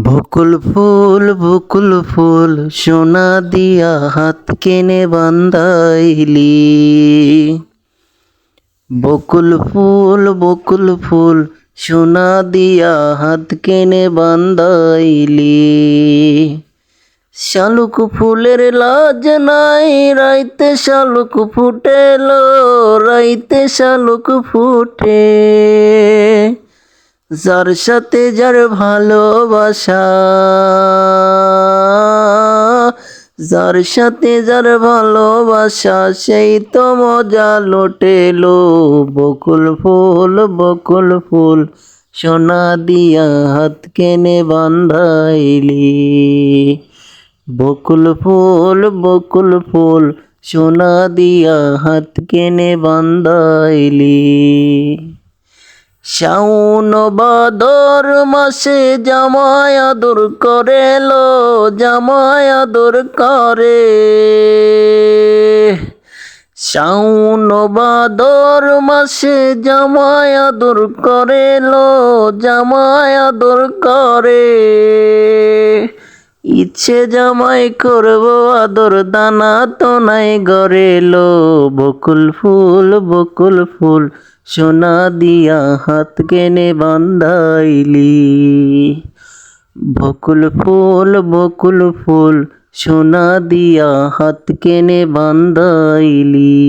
বকুল ফুল সোনা দিয়া হাত কেনে বান্ধাইলি। বকুল ফুল সোনা দিয়া হাত কেনে বান্ধাইলি। শালুক ফুলের লাজ নাই, রাইতে শালুক ফুটেলো, রাইতে শালুক ফুটে। যার সাথে যার ভালোবাসা, যার সাথে যার ভালোবাসা, সেই তো মজা লোটেলো। বকুল ফুল সোনা দিয়া হাত কেনে বান্ধাইলি। বকুল ফুল সোনা দিয়া হাত কেনে বান্ধাইলি। শাওন ভাদর মাসে জামাই আদর করেলো, জামাই আদর করে। শাওন ভাদর মাসে জামাই আদর করেলো, জামাই আদর করে। ইচ্ছে জামাই করবো আদর, দানা তো নাই গড়েলো। বকুল ফুল সোনা দিয়া হাত কেনে বান্ধাইলি। বকুল ফুল সোনা দিয়া হাত কেনে বান্ধাইলি।